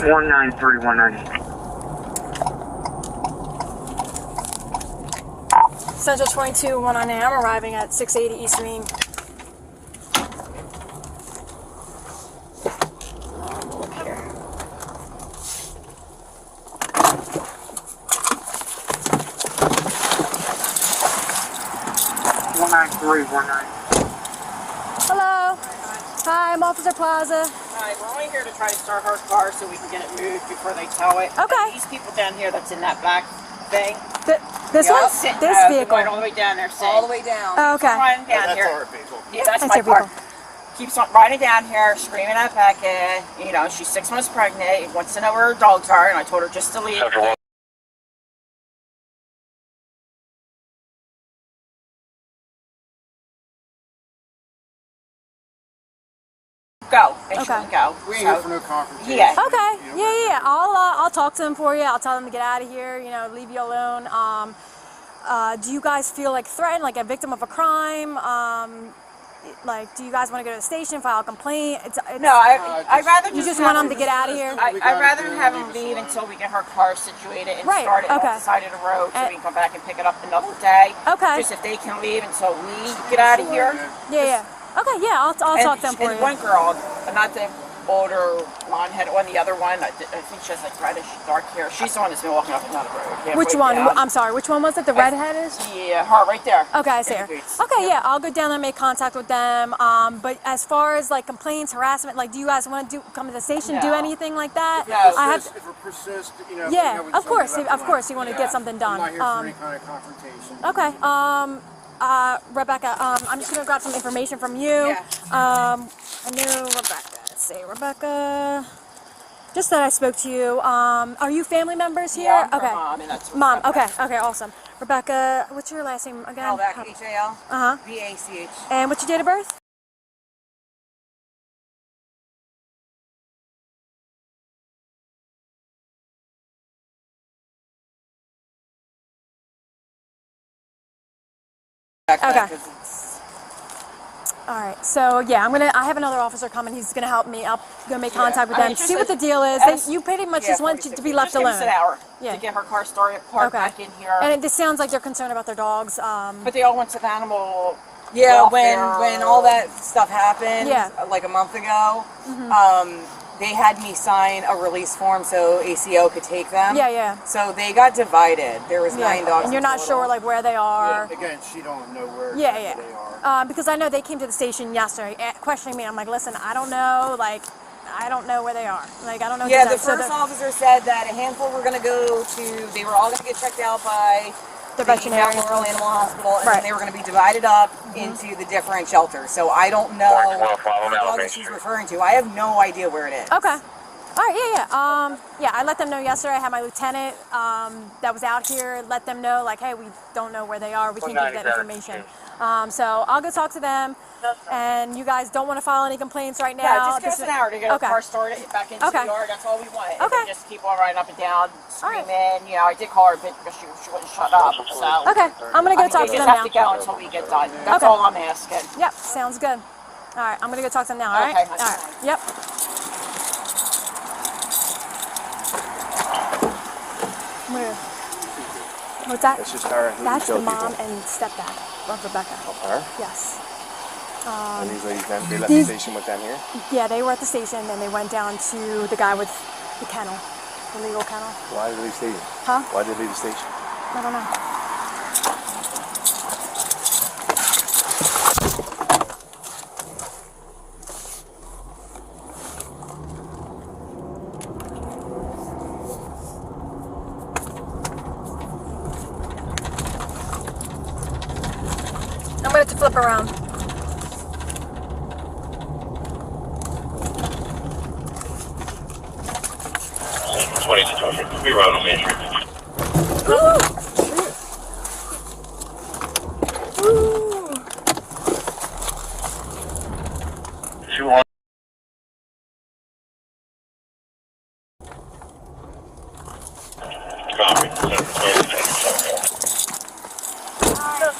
193, 190. Central 22, 198. I'm arriving at 680 East Main. Here. 193, 190. Hello. Hi, I'm Officer Plaza. Hi, we're only here to try to start her car so we can get it moved before they tow it. Okay. And these people down here that's in that black thing. This one? This vehicle? Going all the way down there. All the way down. Oh, okay. Riding down That's here. our vehicle. Yeah, that's That's my your car. vehicle. Keeps on riding down here, screaming at Becca. You know, she's 6 months pregnant. Wants to know where her dogs are, and I told her just to leave. Go. Make sure Okay. we go. We ain't here for no confrontation. Yeah. Okay. Yeah. I'll talk to them for you. I'll tell them to get out of here. You know, leave you alone. Do you guys feel like threatened, like a victim of a crime? Like, do you guys want to go to the station, file a complaint? No, I'd rather You just want them to get out of here? I'd rather have them leave until we get her car situated and Right, start it okay. off the side of the road so we can come back and pick it up another day. Okay. Just if they can leave until we get out of here. Yeah. Okay, yeah, I'll talk to them for And you. one girl, not the older blonde-headed one, the other one, I think she has like reddish dark hair. She's the one that's been walking up and down the road. Which halfway one? down. I'm sorry, which one was it? The redhead is? Yeah, her right there. Okay, I see her. In the boots. Okay, yeah, I'll go down there and make contact with them. But as far as like complaints, harassment, like, do you guys want to come to the station, do No. anything like that? No. If it persists, you know. Yeah, we know of course, something about of course, you want to get something done. I'm not here for any kind of confrontation. Okay. Rebecca, I'm just gonna grab some information from you. Yeah. I knew Rebecca. Let's see, Rebecca. Just that I spoke to you. Are you family members here? Yeah, I'm her okay. mom, and that's Mom. Rebecca. Okay. Awesome. Rebecca, what's your last name again? Halbach, H-A-L. Uh huh. B-A-C-H. And what's your date of birth? Okay. All right. So yeah, I have another officer coming. He's gonna help me. I'll go make contact with I them. mean, just See what the deal is. You pretty much just want to be left just alone. Give us an hour Yeah. to get her car started, parked Okay. back in here. And it sounds like they're concerned about their dogs. But they all went to the animal. Yeah, welfare. when all that stuff happened, Yeah. like a month ago, they had me sign a release form so ACO could take them. Yeah. So they got divided. There was 9 dogs. And you're not total. sure like where they are. Again, she don't know where Yeah. they are. Because I know they came to the station yesterday questioning me. I'm like, listen, I don't know. Like, I don't know where they are. Like, I don't know. Yeah, the exactly. first officer said that a handful were going to go to, they were all going to get checked out by The veterinarian. Rural Animal Hospital, and Right. then they were going to be divided up into the different shelters. So I don't know what dog that she's referring to. I have no idea where it is. Okay. All right, yeah. I let them know yesterday. I had my lieutenant that was out here let them know, like, hey, we don't know where they are. We can't give you that information. So I'll go talk to them. And you guys don't want to file any complaints right now? Yeah, just give us an hour to get our Okay. car started, back into Okay. the yard. That's all we want. And Okay. then just keep on riding up and down, All right. screaming. You know, I did call her a bit because she wouldn't shut up. So Okay, I'm going to go I mean, talk you to just them have now. to go until we get done. That's Okay. all I'm asking. Yep, sounds good. All right, I'm going to go talk to them now, all right? Okay, All that's right, fine. yep. What's that? It's just her. That's the mom and stepdad of Rebecca. Her? Yes. And these ladies then, they left the station with them here? Yeah, they were at the station and they went down to the guy with the kennel, the legal kennel. Why did they leave the station? Huh? Why did they leave the station? I don't know. I'm going to flip around. We run on Main Street.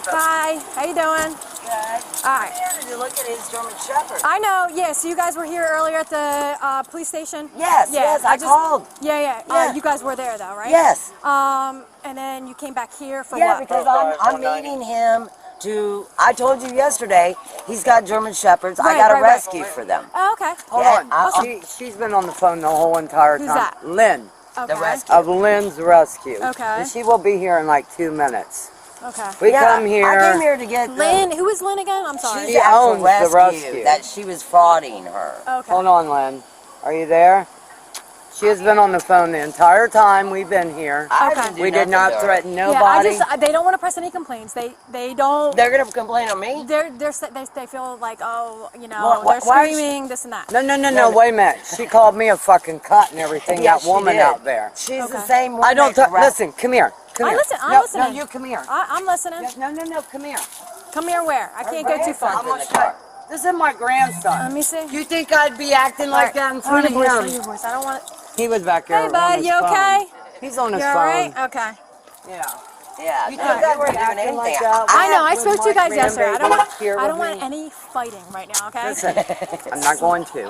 Hi, how you doing? Good. All right. Did you look at is German Shepherd. I know, yeah, so you guys were here earlier at the police station? Yes, Yeah, yes, I called. Yeah. Yeah. You guys were there though, right? Yes. And then you came back here for Yeah, what? because I'm meeting him to, I told you yesterday, he's got German Shepherds. I got a rescue for them. Oh, okay. Hold on. She's been on the phone the whole entire time. Who's that? Lynn. Okay. The rescue. Of Lynn's Rescue. Okay. And she will be here in like 2 minutes. Okay. We come here. I came here to get Lynn, who is Lynn again? I'm sorry. She's She the actual owns the rescue. that she was frauding her. Okay. Hold on, Lynn. Are you there? She has been on the phone the entire time we've been here. I didn't do We did nothing not to her. threaten Yeah, nobody. they don't want to press any complaints. They don't. They're gonna complain on me. They feel like, oh, you know, Why they're is she- screaming, this and that. No, wait a minute. She called me a fucking cunt and everything, Yeah, that woman she did. out there. She's the Okay. same one. I don't that listen, come here. Come here. I'm no, listening. No, you come here. I'm listening. No, come here. Come here where? I can't go too far. I'm gonna car. This is my grandson. Let me see. You think I'd be acting like that in front of Lower your him? voice. I don't want. He was back there Hey, on bud, his you phone. okay? He's on his You all phone. right? Okay. Yeah. Yeah, You no, think they I'd weren't be doing acting anything. like that? I know. I when spoke to you my guys yesterday. I don't grandbaby want. was here I don't with want me? any fighting right now. Okay. Listen, I'm not going to.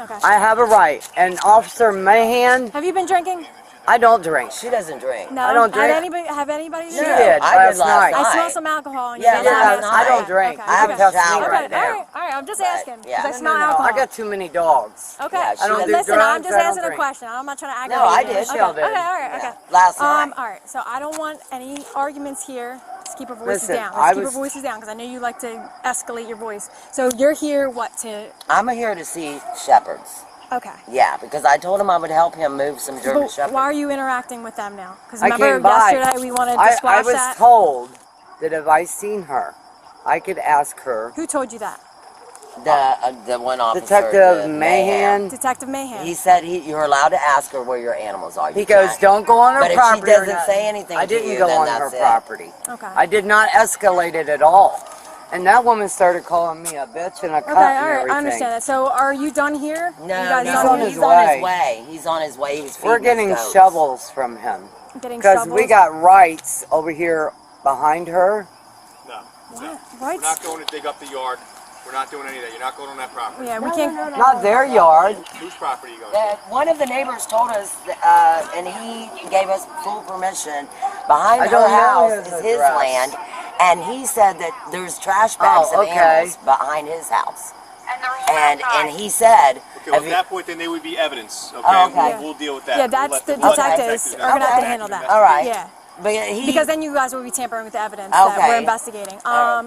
Okay. I have a right. And Officer Mahan, Have you been drinking? I don't drink. She doesn't drink. No. I don't drink. Have anybody? She drinking? did I last did last night. I night. smell some alcohol. In Yeah, your yeah, voice. I don't Okay, drink. okay, I have okay. a shower Okay, right now. all right. I'm just But, asking. yeah. Because I smell alcohol. I got too many dogs. Okay. Yeah, she I don't do Listen, drugs, I'm just I don't asking a drink. question. I'm not trying to act. No, I like did. Okay. Michelle did. Okay. All right. Okay. Last night. All right. So I don't want any arguments here. Let's keep our voices Listen, down. I Let's keep our was- voices down because I know you like to escalate your voice. So you're here, what, to? I'm here to see shepherds. Okay. Yeah, because I told him I would help him move some German But shepherds. why are you interacting with them now? Because I remember came by. yesterday we wanted to I squash was that. told that if I seen her, I could ask her. Who told you that? The one officer, Detective the Mahan. Detective Mahan. He said you're allowed to ask her where your animals are. He You goes, can't. don't go on her But if she property. or doesn't nothing." say anything I to didn't you, go then on her that's it. property. Okay. I did not escalate it at all. And that woman started calling me a bitch and a cunt Okay, all and right, everything. I understand that. So are you done here? No, you guys no, done on here? his he's on his way. way. He's on his way. He was We're feeding getting his goats. shovels from him. Getting Because shovels? we got rights over here behind her. No. What? We're Right? not going to dig up the yard. We're not doing any of that. You're not going on that property. Yeah, we can't. Not their yard. Whose property are you going to? One of the neighbors told us, and he gave us full permission. Behind I her don't know house his is his address. land, and he said that there's trash bags Oh, of okay. animals behind his house. And he said, Okay, well, at that point, then there would be evidence. Okay, Oh, okay. We'll deal with that. Yeah, We'll that's let the we'll let detectives detectives are gonna have to Okay. handle that. all right, Yeah, but he because then you guys will be tampering with the evidence that Okay. we're investigating.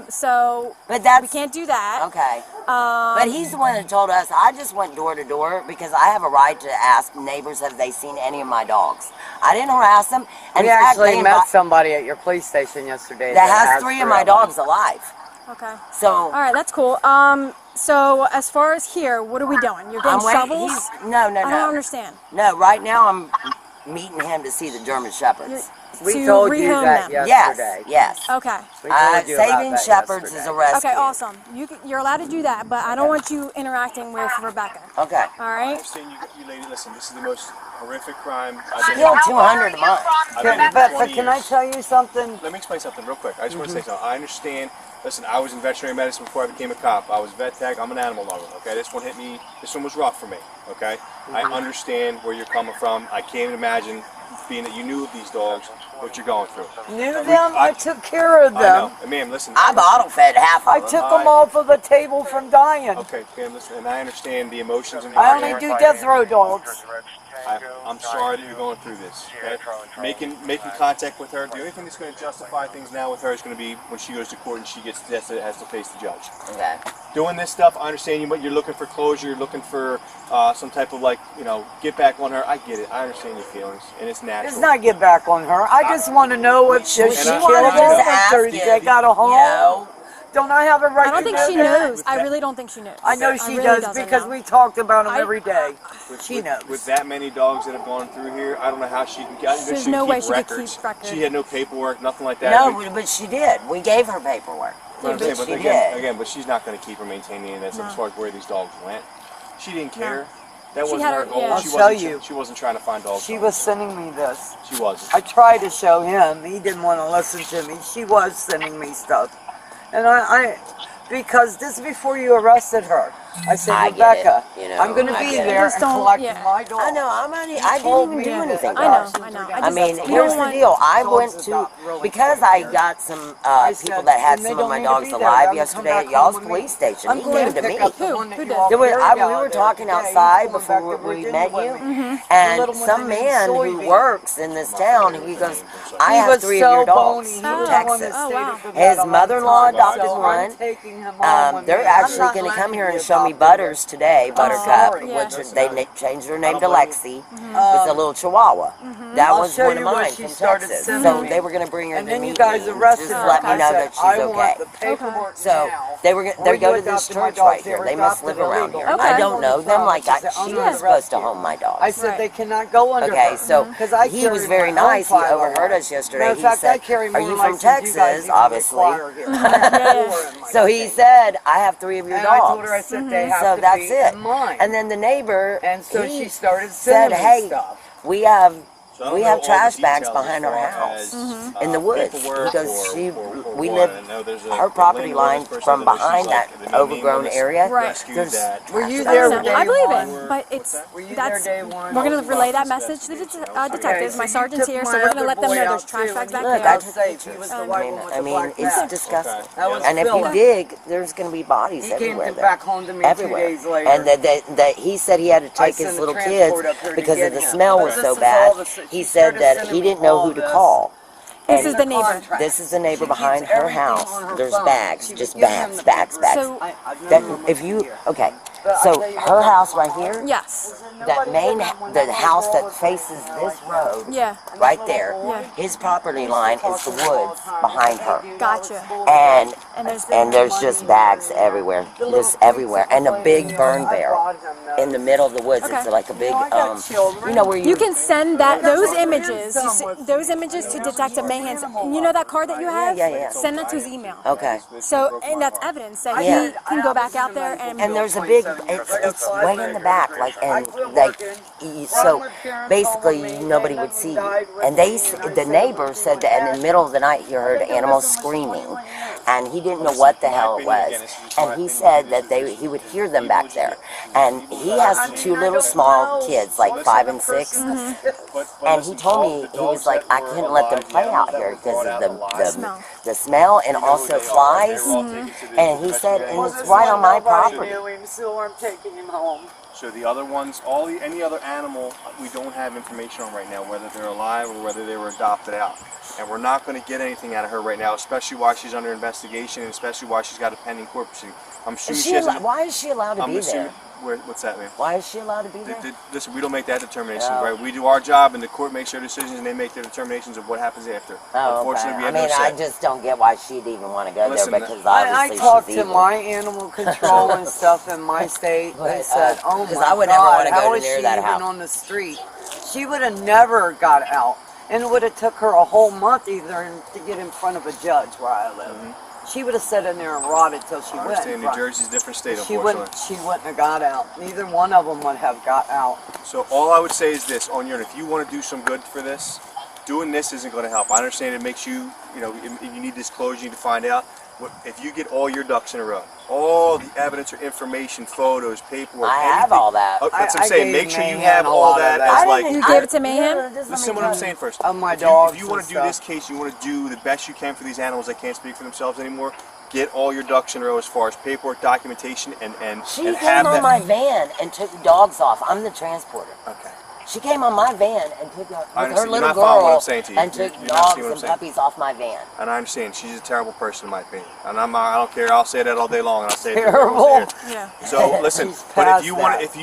So but that's we can't do that. okay. But he's the one that told us. I just went door to door because I have a right to ask neighbors have they seen any of my dogs. I didn't harass them. In We fact, actually they met somebody at your police station yesterday that has 3 of my them. dogs alive. Okay. So All right, that's cool. So as far as here, what are we doing? You're getting I'm waiting. shovels? No, I don't no. understand. No, right now I'm meeting him to see the German shepherds. We to told you rehome that them. yesterday. Yes. Okay. We told you about Saving that shepherds is yesterday. a rescue. Okay, awesome. You're allowed to do that, but I don't want you interacting with Rebecca. Okay. All I right? understand you lady. Listen, this is the most horrific crime. She killed 200 a month. I've been here for But 20 can I years. tell you something? Let me explain something real quick. I just want to say something. I understand. Listen, I was in veterinary medicine before I became a cop. I was vet tech. I'm an animal lover. Okay, this one hit me. This one was rough for me. Okay, I understand where you're coming from. I can't imagine, being that you knew these dogs, what you're going through. Knew them? I took care of I them. know, ma'am. Listen. I bottle fed half I of them. took them off of the table from dying. Okay, ma'am. Listen, and I understand the emotions and I only do death row dogs. I'm sorry that you're going through this. Okay? Making contact with her. The only thing that's going to justify things now with her is going to be when she goes to court and she has to face the judge. Okay. Doing this stuff, I understand you, but you're looking for closure. You're looking for some type of get back on her. I get it. I understand your feelings, and it's natural. It's not get back on her. I just want to know if she Well, killed she them wanted to or ask if they him, got a home. You know, Don't I have a right I don't to think know she that? knows. I really don't think she knows. I know she really does doesn't because know. we talked about them I- every day. With- She with- knows. With that many dogs that have gone through here, I don't know how she can get. There's no way she could keep records. She had no paperwork, nothing like that. no, but she did. We gave her paperwork. But I'm saying, She but did. again, but she's not going to keep or maintain any of that stuff as far as where these dogs went. She didn't care. That She wasn't had her her- goal. yeah. I'll She tell wasn't. you. She wasn't trying to find dogs. She was sending me this. She wasn't. I tried to show him. He didn't want to listen to me. She was sending me stuff. And because this is before you arrested her. I said, I get Rebecca, it, you know, I'm going to I be get it. there Just and don't- collect yeah. my dog. I know, I didn't even do anything. I know. I mean, here's the deal. I went to, because I got some people that had some of my dogs alive yesterday at y'all's police station. He came to me. Who We were talking outside before we met you, and some man who works in this town, he goes, I have 3 of your dogs from Texas. Oh, wow. His mother-in-law adopted one. They're actually going to come here and show me Butters today, Buttercup, yeah. which they changed her name to Lexi. It's a little Chihuahua. That was show one of you what mine she from started Texas. sending So me. they were going to bring her And to then meet you guys me, arrested just her. let me I know said, that she's I okay. want the paperwork So now. they were Or they go you to this adopted my church dogs. right They here. were They must adopted live around illegal. here. Okay. I don't know them. Like She said, she under is supposed to rescue. home my dogs. I said they cannot go under Okay, her. so Because I he was carry very my own nice. He file overheard away. us yesterday. Matter of He fact, I said, carry "Are more you from license than you guys Texas?" even Obviously. require here. So he said, "I have 3 of your And I dogs." told her, I said, they have So to that's be it. in mine. And then the neighbor, And so he she started said, sending me "Hey, stuff. we have So I don't we know have all the trash bags details behind as our far house as, in the woods." paperwork Because or we what. live I know there's a her property landlord, line this person from that knows she's behind like, that the main overgrown name area. Right. rescued There's that. Were you That there makes sense. day I believe one? it, but it's Were you that's there day one? we're gonna relay that Office message to the investigation. detectives. so My you sergeant's took here, my so we're gonna other let them boy know out there's trash too, bags and back he Look, there. I was safe. He was the white one with I the mean, black it's patch. disgusting. That was And if you Philip. dig, there's going to be bodies He came everywhere. back home to me 2 everywhere. days later. And that he said he had to take sent his a little kids transport up here to because get of the him. smell But was this so is bad. all the- He she said started that sending he me didn't know all who to this. call. This And is the neighbor. this is the neighbor She behind keeps her everything house. on her There's phone. bags, She just would give him bags, the bags, papers. bags. So I've That never known if much you to hear. okay, But I so tell you what, her Dr. house right Lamar, here, Yes. that main the house that faces this road, Yeah. right there, Yeah. his property line is the woods behind her. Gotcha. And And there's just bags everywhere, just everywhere, and a big burn barrel in the middle of the woods. It's Okay. like a big, you know where You can send those images, those images to Detective Mahan's. You know that card that you have? Yeah. Send that to his email. Okay. So, and that's evidence that Yeah. he can go back out there And there's a big, it's way in the back, like, and like, so basically nobody would see you. And the neighbor said that in the middle of the night he heard animals screaming, and he didn't know what the hell it was. And he said that he would hear them back there. And he has 2 little small kids, like 5 and 6. And he told me, he was like, I couldn't let them play out here because of the smell and also flies. And he said, and it's right on my property. So I'm taking him home. So the other ones, any other animal, we don't have information on right now, whether they're alive or whether they were adopted out. And we're not going to get anything out of her right now, especially while she's under investigation and especially while she's got a pending court proceeding. I'm assuming Why is she allowed to be there? What's that, man? Why is she allowed to be there? Listen, we don't make that determination, Oh. right? We do our job, and the court makes their decisions, and they make their determinations of what happens after. Oh, Unfortunately, we okay. have I mean, no I say. just don't get why she'd even want to go Listen, there because I obviously talked she's to evil. my animal control and stuff in my state. They But, said, "Oh 'cause my I would never God, wanna go how to is near she that even house." on the street? She would have never got out, and it would have took her a whole month either to get in front of a judge where I live. She would have sat in there and rotted till she I went. understand New Jersey's a different state, She unfortunately. wouldn't have got out. Neither one of them would have got out. So all I would say is this, on your end, if you want to do some good for this, doing this isn't going to help. I understand it makes you, you need disclosure, you need to find out. If you get all your ducks in a row, all the evidence or information, photos, paperwork, I have anything- all that. Oh, that's what I I'm saying. gave Make sure you Mahan have a all lot of that that. as like. You gave it to Mahan? Listen to what I'm saying first. Of my If dogs you want and to do this stuff. case, you want to do the best you can for these animals that can't speak for themselves anymore. Get all your ducks in a row as far as paperwork, documentation, and She and came have on that. my van and took dogs off. I'm the transporter. Okay. She came on my van and took I her understand. little You're not following what girl I'm saying to you. and took You're not dogs seeing what I'm and saying. puppies off my van. And I understand she's a terrible person in my opinion, and I don't care. I'll say that all day long, and I'll say it to Terrible. everyone's ears. Yeah. So listen, She's but past if you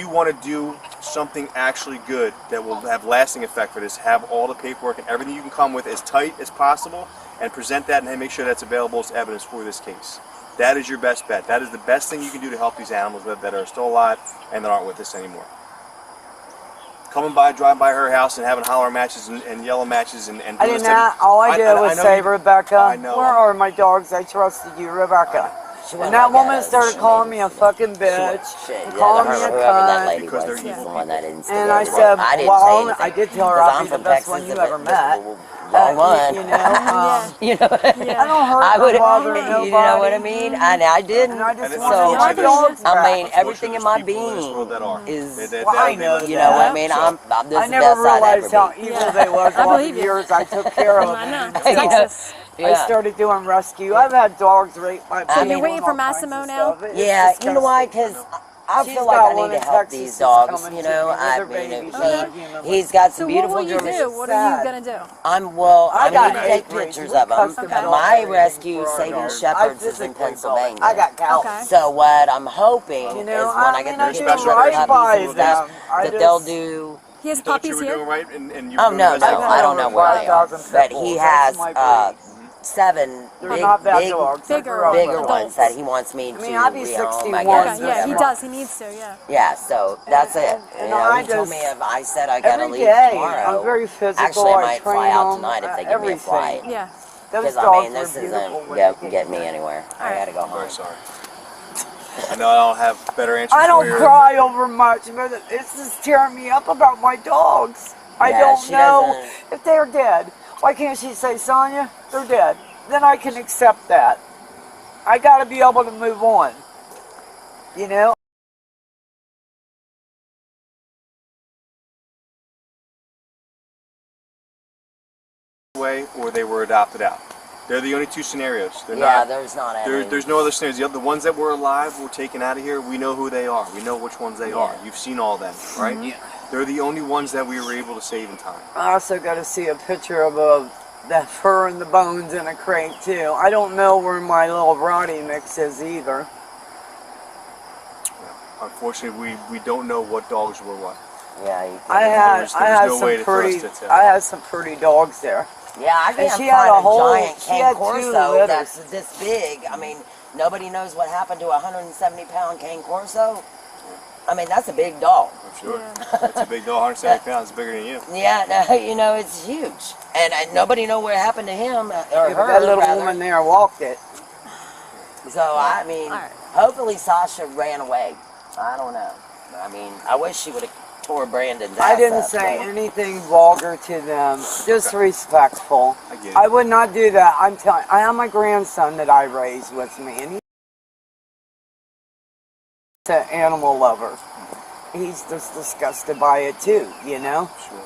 that. want to do something actually good that will have lasting effect for this, have all the paperwork and everything you can come with as tight as possible, and present that and make sure that's available as evidence for this case. That is your best bet. That is the best thing you can do to help these animals that are still alive and that aren't with us anymore. Coming by, driving by her house and having holler matches and yellow matches and I doing did this not. All I did was know say, you- Rebecca, I know. where are my dogs? I trusted you, Rebecca. She And wasn't that like woman that. started She calling made- me a fucking bitch, Shit, and yeah, calling me a whoever that cunt. lady Because was, they're she's the one that instigated And I it. said, I didn't well, say anything. I did tell her Because I'd I'm be the from best Texas, one you and ever met. wrong one. You know, You know, I don't hurt I would, or bother you nobody. know what I mean? And I didn't. And I just And want so, my dogs I back. mean, everything in my People in this being world that are. is, Well, I know you know what I that. mean? So- I'm this I is the never best I'd realized ever how be. evil they was I all the believe you. years I took care of them. I know. and It's You know, Texas. I yeah. started doing rescue. I've had dogs raped by people. So you're waiting and for all kinds Massimo of now? stuff. It's Yeah, you know why? disgusting. Because I She's feel like got I one need to in help Texas these that's dogs. coming You to know, me with I her mean, baby. She's not human. he's got So some what beautiful will you German. do? What are you sad. gonna do? I I got need to take hate breeds. pictures We of them. custom Okay. built My everything rescue for our Saving dogs. Shepherds I is in physically built it. Pennsylvania. I got cows. Okay. So what I'm hoping You is know, when I get the I do pictures of right the by puppies and stuff, them. I that they'll just- do. He has You thought you puppies were here. doing right, and you Oh were no, doing no, the best I don't know where they are, 5,000 but pit bulls. he That's has my breed. 7 They're big, not bad big, dogs. I bigger grew up bigger with ones them. that he wants me to I mean, I'll be rehome, 61 I Okay, guess. yeah, he Yeah. does. He needs to, yeah. Yeah, so that's it. And You know, I he told just- me if I said I gotta Every leave day, tomorrow. I'm very physical. Actually, I I might train fly out them, tonight if they give me a flight. Yeah. Those Because I dogs mean, this were beautiful isn't when get, they get came me in. anywhere. I Alright. gotta go I'm home. very sorry. I know I don't have better answers I for don't you. cry over much, but it's just tearing me up about my dogs. I Yeah, don't she know doesn't- if they're dead. Why can't she say, Sonja, they're dead? Then I can accept that. I got to be able to move on. You know? Way, or they were adopted out. They're the only two scenarios. They're Yeah, not. there's not any. There's no other scenarios. The ones that were alive were taken out of here. We know who they are. We know which ones they are. You've seen all them, right? Yeah. They're the only ones that we were able to save in time. I also got to see a picture of the fur and the bones in a crate, too. I don't know where my little Roddy mix is either. Unfortunately, we don't know what dogs were what. Yeah, you I can't. had, was I had no some way to pretty, thrust it to- I had some pretty dogs there. Yeah, I can't she had find a whole- giant she cane had 2 corso litters. that's this big. I mean, nobody knows what happened to a 170-pound cane corso. I mean, that's a big dog. I'm sure. It's a big dog, 170 pounds, bigger than you. Yeah, no, you know, it's huge. And nobody know what happened to him, or Yeah, her, but that little rather. woman there walked it. So, I mean, Alright. hopefully Sasha ran away. I don't know. I mean, I wish she would have tore Brandon's ass I didn't up, say but- anything vulgar to them. Disrespectful. I get it. I would not do that. I'm telling. I have my grandson that I raised with me, and he's an animal lover. He's just disgusted by it too. You know. Sure.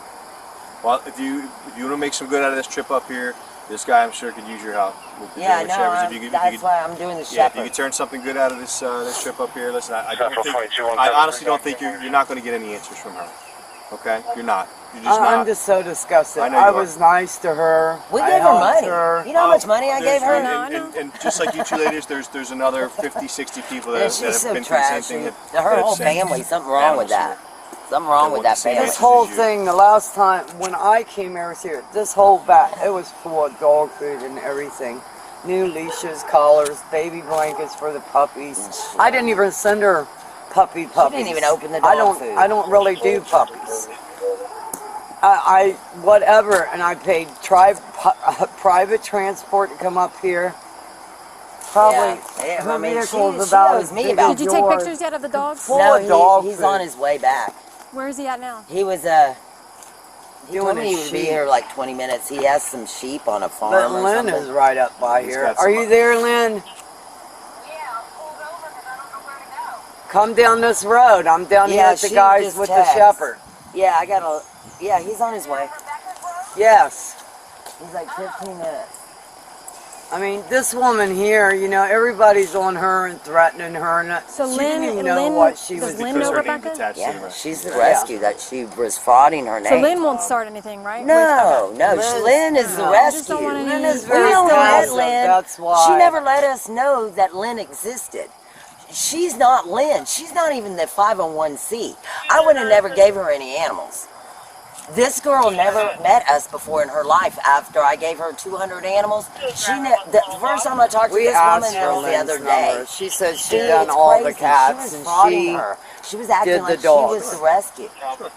Well, if you want to make some good out of this trip up here, this guy I'm sure could use your help. With the Yeah, German no, Shepherds. If you could- that's why I'm doing the Yeah, if shepherd. you could turn something good out of this this trip up here, listen, I don't Central think, 22, I honestly don't think you're not going to get any answers from her. Okay, you're not. You're just I'm not. just so disgusted. I know I you are. was nice to her. We I gave her helped money. her. You know how much money I gave her? And just like you two ladies, there's another 50, 60 people that, Yeah, that she's have so been through the same trashy. thing. Her whole family, something wrong with that. Something wrong with that family. This whole thing, the last time when I came here, this whole back, it was full of dog food and everything. New leashes, collars, baby blankets for the puppies. I didn't even send her puppies. She didn't even open the dog food. I don't really do puppies. I whatever, and I paid private transport to come up here. Probably Yeah, her I mean, vehicle's she about knows as me big about as Did you take yours. pictures yet of the dogs? Full No, of dog he's food. on his way back. Where is he at now? He was he told Doing me he his would be sheep. here like 20 minutes. He has some sheep on a farm But or Lynn something. is right up by He's here. got Are some- you there, Lynn? Come down this road. I'm down here Yeah, at the she guys just with texted. the shepherd. Yeah, yeah, he's on his way. Yes. He's like 15 minutes. I mean, this woman here, you know, everybody's on her and threatening her. And So she Lynn- didn't even know Lynn- what she does was Lynn doing. know Because her name's Rebecca? attached to Yeah, the she's the Yeah. rescue that she was frauding her name. So Lynn won't start anything, right? No, With- no, Liz- Lynn is the no. I just don't rescue. want any- Lynn is We very don't let passive, Lynn. that's why. She never let us know that Lynn existed. She's not Lynn. She's not even the 501c. I would have never gave her any animals. This girl never met us before in her life. After I gave her 200 animals, the first time I talked to We this asked woman for was the Lynn's other day. number. She said she Dude, done it's all the crazy. cats She was and frauding her. She was acting did the like she dogs. was the rescue. Yep.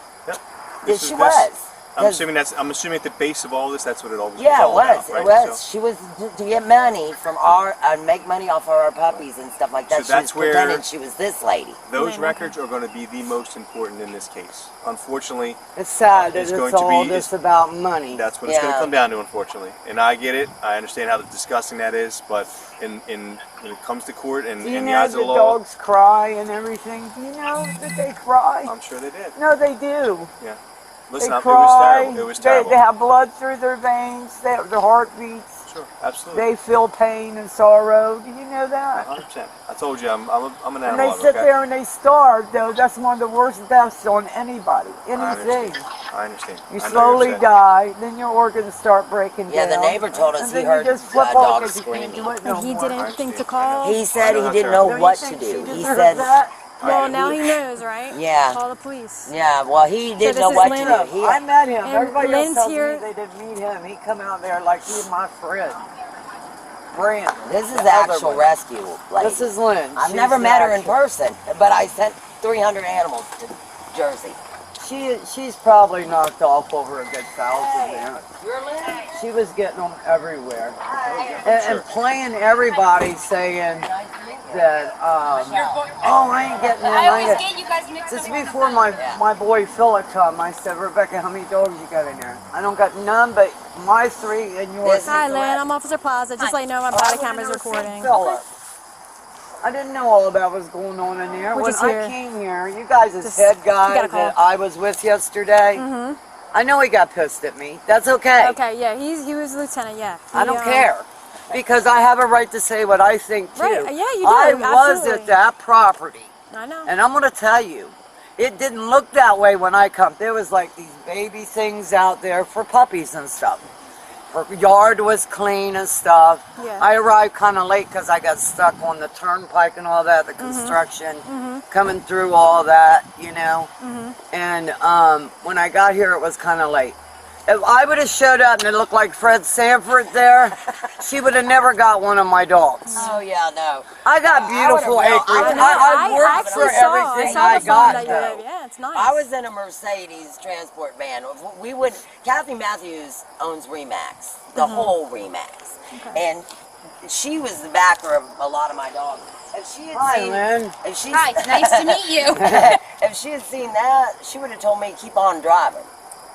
Yeah, she was. I'm assuming at the base of all this, that's what it always Yeah, it all was. about, right? It was. So, She was to get money from our make money off of our puppies and stuff like that. So that's she was where- pretending she was this lady. those records are going to be the most important in this case. Unfortunately, It's sad that It's it's going to all be- just about money. that's what it's going to Yeah. come down to, unfortunately. And I get it. I understand how disgusting that is, but when it comes to court and Do you in the know eyes of the the law, dogs cry and everything? Do you know that they cry? I'm sure they did. No, they do. Yeah. Listen, They it was cry. terrible. It was terrible. They have blood through their veins. Their heart beats. Sure, absolutely. They feel pain and sorrow. Do you know that? 100%. I told you, I'm an And animal they lover, sit okay? there and they starve, though. That's one of the worst deaths on anybody. I Anything. understand. You I know slowly you're upset. die, then your organs start breaking Yeah, down. the neighbor told us and he then heard you just flip dogs off 'cause you screaming. can't do it no And he more. did anything to call? He said I know he how didn't know terrible Don't you what to think do. she He deserves said, that? Well, now he knows, right? Yeah. Call the police. yeah, well, he didn't this know is what to Lynn. do. He, I met him. And Everybody else Lynn's tells here. me they didn't meet him. He come out there like he's my friend. Brandon. this is the the other actual one. rescue lady. This is Lynn. I've She's never the met her in actual- person, but I sent 300 animals to Jersey. She's probably knocked off over a good 1,000 there. She was getting them everywhere. And playing everybody saying that, oh, I ain't getting them. I ain't getting. you guys mixed Just before my boy Philip come, I said, Rebecca, how many dogs you got in there? I don't got none but my 3 and yours. Hi, Lynn. I'm Officer Plaza. Just let you know my body camera's recording. Philip. I didn't know all about what was going on in there. We're When just I here. came here, you guys as Just- head you guy gotta call. that I was with yesterday, I know he got pissed at me. That's okay. Okay, yeah, he was a lieutenant, yeah. I don't care. Because I have a right to say what I think too. Right, yeah, you do, I was absolutely. at that property. I know. And I'm going to tell you, it didn't look that way when I come. There was like these baby things out there for puppies and stuff. Her yard was clean and stuff. Yeah. I arrived kind of late because I got stuck on the turnpike and all that, the construction, coming through all that, you know. And when I got here, it was kind of late. If I would have showed up and it looked like Fred Sanford there, she would have never got one of my dogs. Oh, yeah, no. I got beautiful I would've- acreage. I know. I worked for everything I the got. phone that you though. did. Yeah, it's nice. I was in a Mercedes transport van. We would. Kathy Matthews owns Remax, the whole Remax, and she was the backer of a lot of my dogs. If she had Hi, seen, Lynn. if she, Hi, nice to meet you. if she had seen that, she would have told me keep on driving.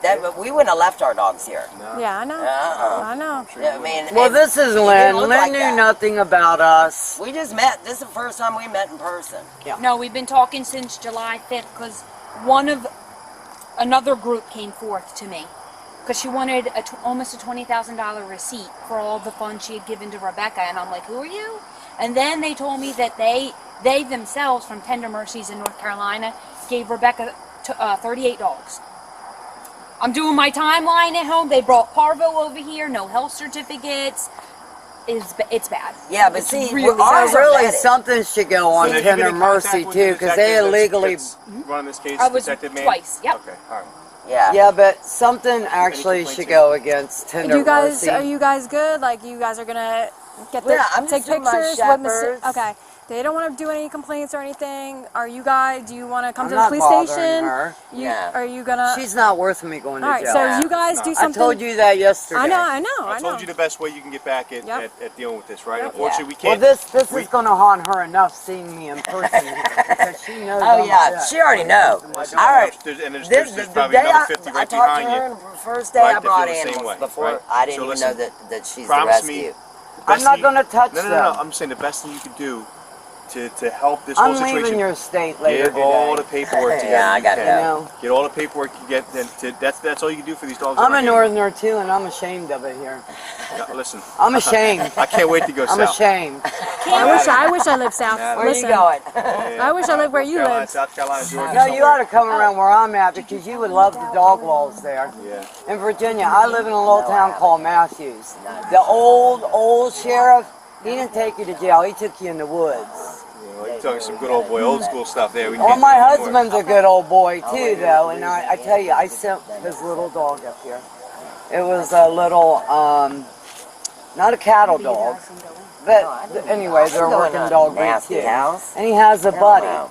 That we wouldn't have left our dogs here. Yeah, I know. Uh-uh. I know. Yeah, I mean, Well, and this is it Lynn. didn't look Lynn like knew that. nothing about us. We just met. This is the first time we met in person. No, we've been talking since July 5th because another group came forth to me because she wanted almost a $20,000 receipt for all the funds she had given to Rebecca, and I'm like, who are you? And then they told me that they themselves from Tender Mercies in North Carolina gave Rebecca 38 dogs. I'm doing my timeline at home. They brought Parvo over here, no health certificates. It's bad. Yeah, but It's see, really ours So are really, vetted. something should go on So have you been Tender in contact Mercy with too, the because they detective illegally. that's running this case, I was Detective Man? twice, yep. Okay, all right. Yeah. Yeah, but something actually complaints should here? go against Tender You guys, Mercy. are you guys good? Like, you guys are gonna get the Yeah, I'm take just doing my pictures? shepherds. Okay. They don't want to do any complaints or anything. Are you guys? Do you want to come I'm to the not police bothering station? her. Yeah. Are you gonna? She's not worth me going to all right. jail. So you guys do I something. told you that yesterday. I know. I told you the best way you can get back at, Yep. at dealing with this, right? Yep. Unfortunately, we Well, can't. this is going to haunt her enough seeing me in person here, because she knows. Oh I'm yeah, upset. she already knows. Listen, All right. There's The probably day another 50 I right talked behind to her, you. and the first day Right, I they feel brought the same animals way, before right? I didn't So even listen, know that she's the promise me rescue. the I'm best not thing- going to touch No, them. I'm saying the best thing you can do to help this whole I'm situation. leaving your state later Get all the today. paperwork together. Yeah, I you gotta can. go. Get all the paperwork you get. That's all you can do for these dogs. I'm that a are northerner too, and I'm ashamed of it here. getting- Listen, I'm ashamed. I can't wait to go I'm south. ashamed. I wish I lived south. Where Listen, are you going? I wish I lived where you Carolina, lived. South Carolina, Georgia. No, you ought to come around where I'm at, because you would love the dog laws there. Yeah. In Virginia, I live in a little town called Matthews. The old sheriff, he didn't take you to jail. He took you in the woods. Well, you're talking some good old boy, old school stuff there. We Well, can't my do that anymore. husband's a good old boy too, though, and I tell you, I sent his little dog up here. It was a little, not a cattle dog, but anyway, they're a working dog breed Nasty too. house. And he has a buddy.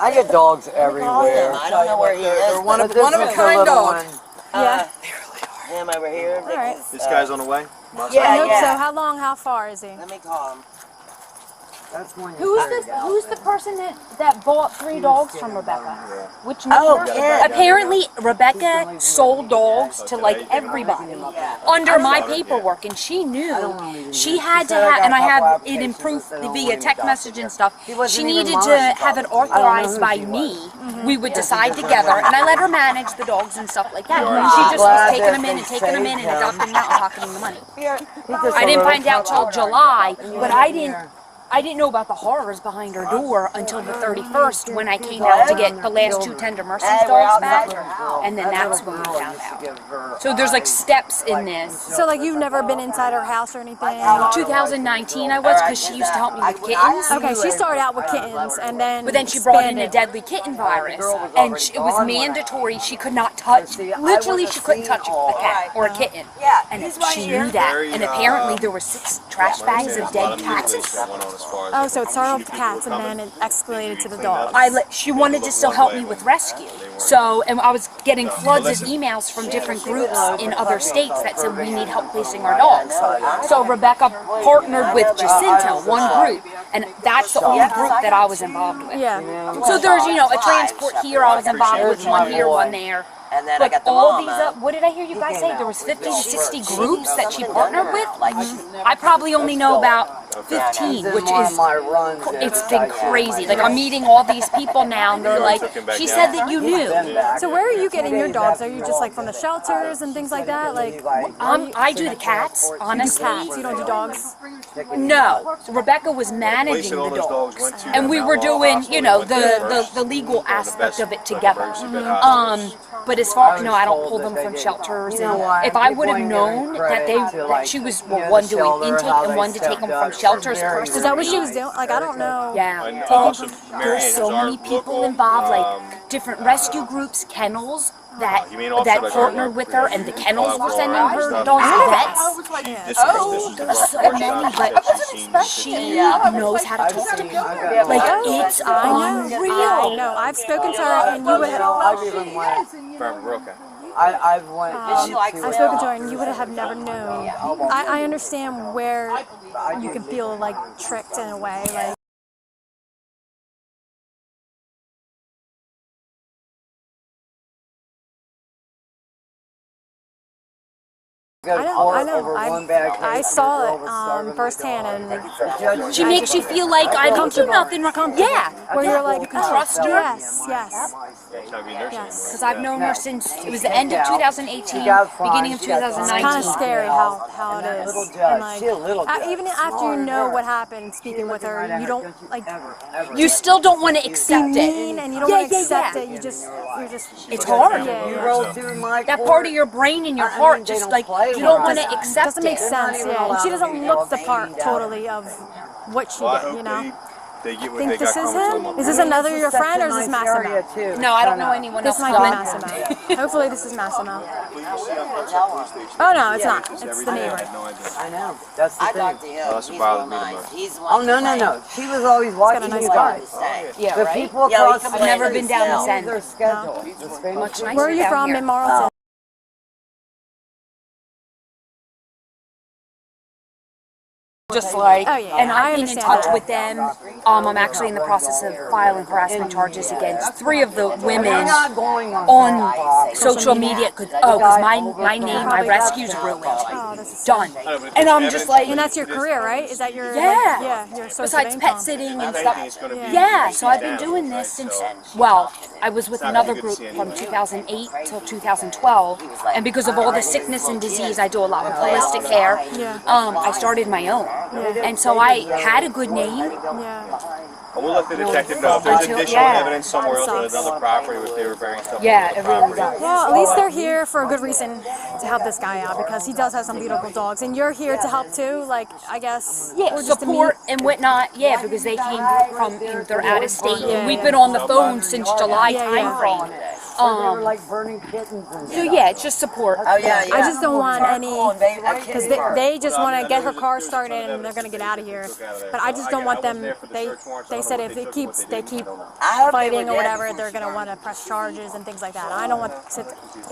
I get dogs everywhere. I don't know where he is. They're one of But this a is the kind little dog. one. Yeah. Him over here. All right. This guy's on the way? Yeah, I hope yeah. so. How long? How far is he? Let me call him. That's one. Who's the person that bought 3 dogs from Rebecca? Which Oh, number? Ken. Apparently Rebecca sold dogs to like everybody under my paperwork, and she knew she had to have, and I have it in proof via text message and stuff. She needed to have it authorized by me. We would decide together, and I let her manage the dogs and stuff like that. And she just was taking them in and adopting them out and pocketing the money. I didn't find out till July, but I didn't. I didn't know about the horrors behind her door until the 31st when I came out to get the last 2 Tender Mercies dogs back, and then that's when we found out. So there's like steps in this. So like you've never been inside her house or anything? 2019 I was, because she used to help me with kittens. Okay, she started out with kittens and then But then she brought in a deadly kitten virus, and it was mandatory. She could not touch, literally she couldn't touch a cat or a kitten. And she knew that. And apparently there were 6 trash bags of dead cats. Oh, so it started with the cats and then it escalated to the dogs. She wanted to still help me with rescue. So, and I was getting floods of emails from different groups in other states that said we need help placing our dogs. So Rebecca partnered with Jacinto, one group, and that's the only group that I was involved with. Yeah. So there's, you know, a transport here I was involved with, one here, one there. And then I But got the all these, mama. what did I hear you guys say? There was 50 to 60 groups that she partnered with? I probably only know about 15, which is, it's been crazy. Like, I'm meeting all these people now, and they're like, she said that you knew. So where are you getting your dogs? Are you just like from the shelters and things like that? Like, I do the cats, honestly. cats, you don't do dogs? No. So Rebecca was managing the dogs. And we were doing, you know, the legal aspect of it together. But as far, no, I don't pull them from shelters. And if I would have known that she was one doing intake and one to take them from shelters personally. Is that what she was doing? Like, I don't know. Yeah. There's so many people involved, like different rescue groups, kennels that partnered with her, and the kennels were sending her dogs to vets. There's so many, but she knows how to talk to people. Like, it's unreal. I know. I've spoken to her, and you would have. I've spoken to her, and you would have never known. I understand where you can feel like tricked in a way, like. I know. I saw it firsthand, and she makes you feel like I don't do nothing. Yeah, where you're like, you can trust her. Yes. Because I've known her since it was the end of 2018, beginning of 2019. It's kind of scary how it is. And like, even after you know what happened, speaking with her, you don't like. You still don't want to accept it, and you don't want to accept it. You're just. It's hard. Yeah. That part of your brain and your heart, just like you don't want to accept it. Doesn't make sense. Yeah, and she doesn't look the part totally of what she did. You know. Think this is him? Is this another your friend, or is this Massimo? No, I don't know anyone else. This might be Massimo. Hopefully this is Massimo. Oh no, it's not. It's the neighbor. I know. That's the thing. That's what bothers me the most. Oh no. She was always watching you guys. Yeah, The right? people across I've never been down this end. their schedule. It's very much Where are you down from? here. In Marlton. Just like, and I I've been in understand touch that. with them. I'm actually in the process of filing harassment charges against 3 of the women on social media. Because my name, my rescue's ruined. Done. And I'm just like, And that's your career, right? Is that your your source besides of pet income? sitting and stuff. Yeah, so I've been doing this since, well, I was with another group from 2008 till 2012, and because of all the sickness and disease, I do a lot of holistic care. I started my own, and so I had a good name. We'll let the detective know if there's additional evidence somewhere else on another property if they were burying stuff. Yeah, it really does. Well, at least they're here for a good reason to help this guy out, because he does have some beautiful dogs, and you're here to help too. Like, I guess. Yeah, or just to support and whatnot. Yeah, because they came from, they're out of state, and we've been on the phone since July timeframe. They were like burning kittens and So yeah, it's just support. Oh yeah. I just don't want any, because they just want to get her car started and they're gonna get out of here. But I just don't want them. They said if they keep fighting or whatever, they're gonna want to press charges and things like that. I don't want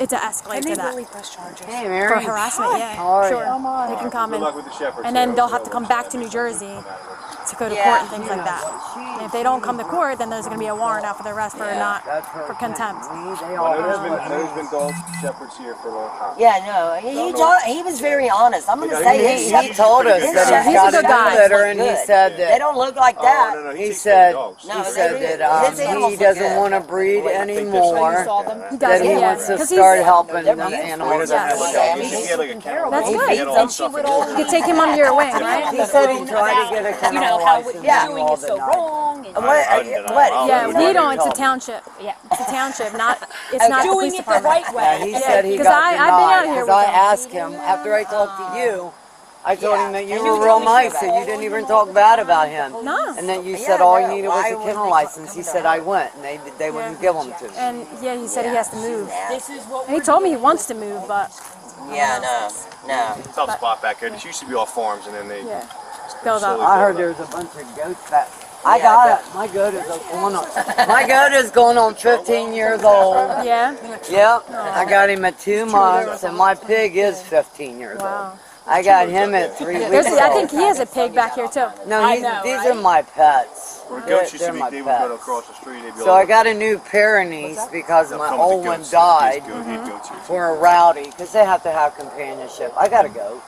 it to escalate to that. Really press charges. Hey, Mary. For harassment, sure. They can come and then they'll have to come back to New Jersey to go to court and things like that. And if they don't come to court, then there's going to be a warrant out for the arrest for contempt. There's been dog shepherds here for a long time. Yeah, no, he was very honest. I'm going to say He told us that he's got a new litter, and he said they that don't look like that. he said that he doesn't want to breed anymore. That he wants to start helping the animals. That's That's good. You could take him under your wing, right? He said he tried to get a kennel how license what you doing all is so denied. wrong. And Yeah, we don't. It's a told me. township. yeah. It's a township, not. It's not the Doing police it the department. right Yeah, way. he said he 'cause got I've been out denied here because with I him. asked him after I talked to you. I told him that you and were you real told me nice, about that it. you didn't even talk bad about him. No. And then you Yeah, said all you no, needed was why a would kennel they license. come He to said her? I went, and they wouldn't give them to me. And yeah, he said he has to move. This is what And he told me he wants to move, but Yeah, no. Tough spot back here. This used to be all farms, and then they yeah, build up. I heard there's a bunch of goats back. I got it. My goat is going on. My goat is going on 15 years old. Yeah. Yep. I got him at 2 months, and my pig is 15 years old. Wow. I got him at 3 weeks There's. I old. think he has a pig back here too. No, I know, these right? are my pets. Where They're, goats used to they're be, my they would go pets. across the street. They'd be So all I got a new Pyrenees because they'll my come with the old one goats. died These goats here. for a rowdy because they have to have companionship. I got a goat.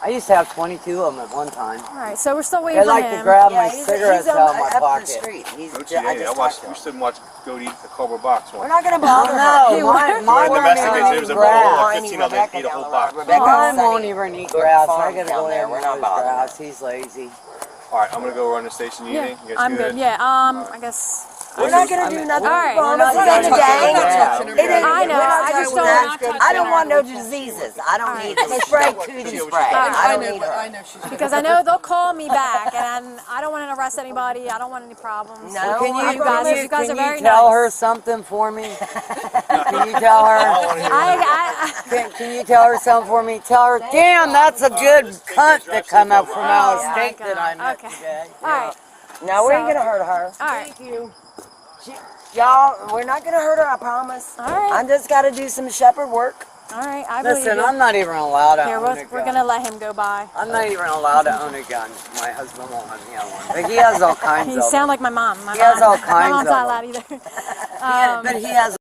I used to have 22 of them at one time. All right, so we're still They waiting for like him. to grab my he's cigarettes on out of the- my up the pocket. street. Goats, yeah, I watched. We used to watch goat eat a cardboard box We're once. not going to bother her. No, mine The won't domesticated, even it was eat a bowl of grass. 15 of them, eat a whole box. Mine won't even eat grass. I gotta go down there. in We're and not his bothering grass. He's lazy. All right, I'm gonna go run the station. You Yeah, eating? You guys I'm good. Yeah. I guess. We're not going to do nothing. All right. Promise We're it not ain't a touching gang. her. It ain't- I know, we're not I just doing don't- that. I don't want no diseases. I don't need the spray, cootie spray. I don't need her. I know she's. Because I know they'll call me back, and I don't want to arrest anybody. I don't want any problems. No, Can you you, guys- can you you, guys can are very you tell nice. her something for me? Can you tell her? Can you tell her something for me? Tell her, damn, that's a good cunt that come up from out of Oh, state my that I met God. today. All right. No, we ain't going to hurt her. All right. Y'all, we're not going to hurt her, I promise. All right. I just got to do some shepherd work. All right. I believe Listen, you. I'm not even allowed to Here, own a gun. we're gonna let him go by. I'm not even allowed to own a gun. My husband won't let me own one. But he has all kinds You of sound them. like my mom. My He has mom, all kinds my mom's of not allowed either. But he has